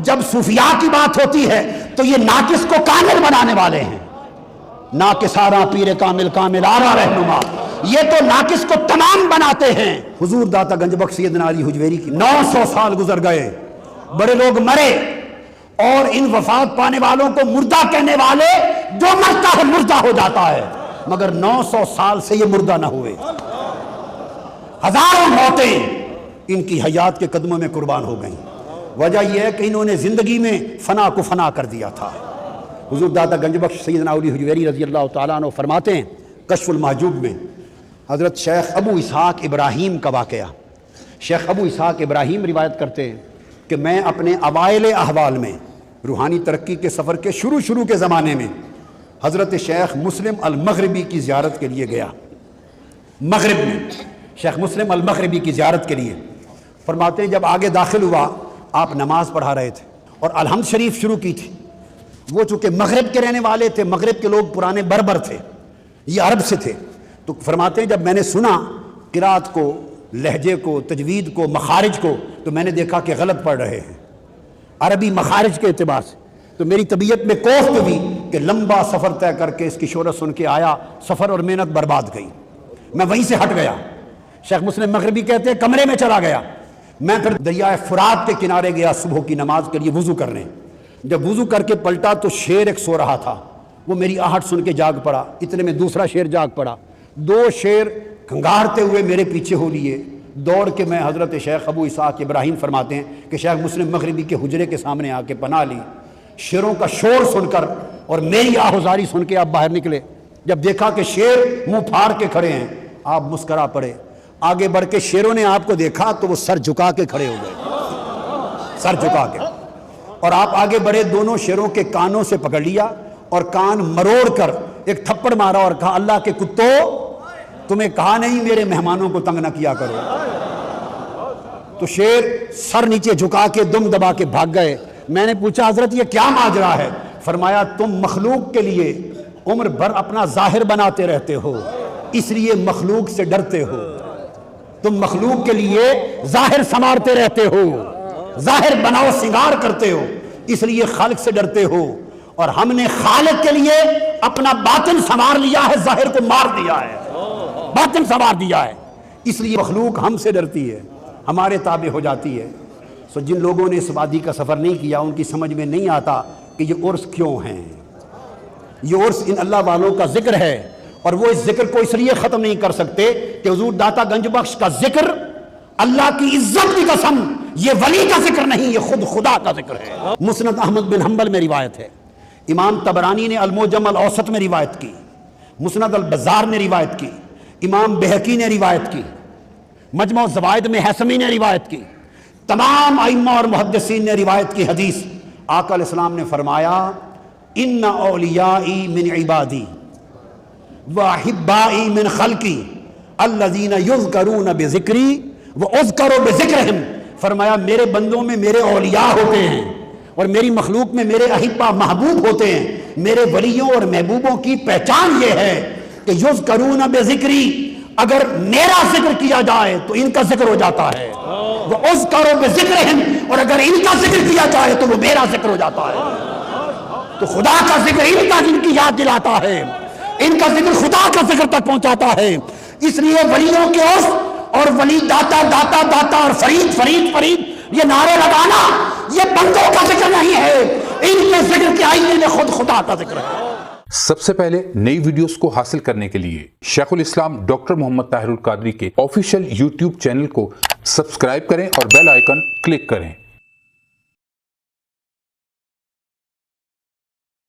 جب صوفیاء کی بات ہوتی ہے تو یہ ناقص کو کامل بنانے والے ہیں. ناقص آرا پیر کامل کامل آرا رہنما، یہ تو ناقص کو تمام بناتے ہیں. حضور داتا گنج بخش سیدنا علی حجویری کی 900 سال گزر گئے، بڑے لوگ مرے، اور ان وفات پانے والوں کو مردہ کہنے والے، جو مرتا ہے مردہ ہو جاتا ہے، مگر 900 سال سے یہ مردہ نہ ہوئے. ہزاروں موتیں ان کی حیات کے قدموں میں قربان ہو گئیں. وجہ یہ ہے کہ انہوں نے زندگی میں فنا کو فنا کر دیا تھا. حضور داتا گنج بخش سیدنا علی حجویری رضی اللہ تعالیٰ عنہ فرماتے ہیں کشف المحجوب میں، حضرت شیخ ابو اسحاق ابراہیم کا واقعہ. شیخ ابو اسحاق ابراہیم روایت کرتے ہیں کہ میں اپنے اوائل احوال میں، روحانی ترقی کے سفر کے شروع کے زمانے میں، حضرت شیخ مسلم المغربی کی زیارت کے لیے گیا. مغرب میں شیخ مسلم المغربی کی زیارت کے لیے. فرماتے ہیں جب آگے داخل ہوا، آپ نماز پڑھا رہے تھے اور الحمد شریف شروع کی تھی. وہ چونکہ مغرب کے رہنے والے تھے، مغرب کے لوگ پرانے بربر تھے، یہ عرب سے تھے. تو فرماتے ہیں جب میں نے سنا قرات کو، لہجے کو، تجوید کو، مخارج کو، تو میں نے دیکھا کہ غلط پڑھ رہے ہیں عربی مخارج کے اعتبار سے. تو میری طبیعت میں کوفت ہوئی کہ لمبا سفر طے کر کے اس کی شہرت سن کے آیا، سفر اور محنت برباد گئی. میں وہیں سے ہٹ گیا. شیخ مسلم مغربی کہتے ہیں کمرے میں چلا گیا. میں پھر دریائے فرات کے کنارے گیا صبح کی نماز کے لیے وضو کرنے. جب وضو کر کے پلٹا تو شیر ایک سو رہا تھا، وہ میری آہٹ سن کے جاگ پڑا. اتنے میں دوسرا شیر جاگ پڑا. 2 شیر کھنگارتے ہوئے میرے پیچھے ہو لیے. دوڑ کے میں حضرت شیخ ابو اسحاق ابراہیم فرماتے ہیں کہ شیخ مسلم مغربی کے حجرے کے سامنے آ کے پناہ لی. شیروں کا شور سن کر اور میری آہوزاری سن کے آپ باہر نکلے. جب دیکھا کہ شیر منہ پھاڑ کے کھڑے ہیں، آپ مسکرا پڑے. آگے بڑھ کے شیروں نے آپ کو دیکھا تو وہ سر جھکا کے کھڑے ہو گئے، سر جھکا کے. اور آپ آگے بڑھے، دونوں شیروں کے کانوں سے پکڑ لیا اور کان مروڑ کر ایک تھپڑ مارا اور کہا اللہ کے کتو، تمہیں کہا نہیں میرے مہمانوں کو تنگ نہ کیا کرو. تو شیر سر نیچے جھکا کے دم دبا کے بھاگ گئے. میں نے پوچھا حضرت یہ کیا ماجرا ہے؟ فرمایا تم مخلوق کے لیے عمر بھر اپنا ظاہر بناتے رہتے ہو، اس لیے مخلوق سے ڈرتے ہو. تم مخلوق کے لیے ظاہر سنوارتے رہتے ہو، ظاہر بناؤ سنگار کرتے ہو، اس لیے خالق سے ڈرتے ہو. اور ہم نے خالق کے لیے اپنا باطن سنوار لیا ہے، ظاہر کو مار دیا ہے، باطن سنوار دیا ہے. اس لیے مخلوق ہم سے ڈرتی ہے، ہمارے تابع ہو جاتی ہے. سو جن لوگوں نے اس وادی کا سفر نہیں کیا ان کی سمجھ میں نہیں آتا کہ یہ عرس کیوں ہیں. یہ عرس ان اللہ والوں کا ذکر ہے، اور وہ اس ذکر کو اس لیے ختم نہیں کر سکتے کہ حضور داتا گنج بخش کا ذکر اللہ کی عزت کی قسم یہ ولی کا ذکر نہیں، یہ خود خدا کا ذکر ہے. مسند احمد بن حنبل میں روایت ہے، امام طبرانی نے المعجم الاوسط میں روایت کی، مسند البزار نے روایت کی، امام بہقی نے روایت کی، مجمع الزوائد میں حسمی نے روایت کی، تمام ائمہ اور محدثین نے روایت کی حدیث. آقا علیہ السلام نے فرمایا ان اولیائی من عبادی واحبائی من خلقی الذین یذکرون بذکری واذکر بذکرہم. فرمایا میرے بندوں میں میرے اولیاء ہوتے ہیں اور میری مخلوق میں میرے احبا محبوب ہوتے ہیں. میرے ولیوں اور محبوبوں کی پہچان یہ ہے کہ یذکرون بذکری، اگر میرا ذکر کیا جائے تو ان کا ذکر ہو جاتا ہے. وَأُذْكَرُ بِذِكْرِهِمْ، اور اگر ان کا ذکر کیا جائے تو وہ میرا ذکر ہو جاتا ہے. تو خدا کا ذکر ان کی یاد دلاتا ہے، ان کا ذکر خدا کا ذکر تک پہنچاتا ہے. اس لیے ولیوں کے عرف اور ولی داتا داتا داتا اور فرید فرید فرید یہ نعرے لگانا یہ بندوں کا ذکر نہیں ہے، ان کے ذکر کے آئینے میں خود خدا کا ذکر ہے. سب سے پہلے نئی ویڈیوز کو حاصل کرنے کے لیے شیخ الاسلام ڈاکٹر محمد طاہر القادری کے آفیشیل یوٹیوب چینل کو سبسکرائب کریں اور بیل آئیکن کلک کریں.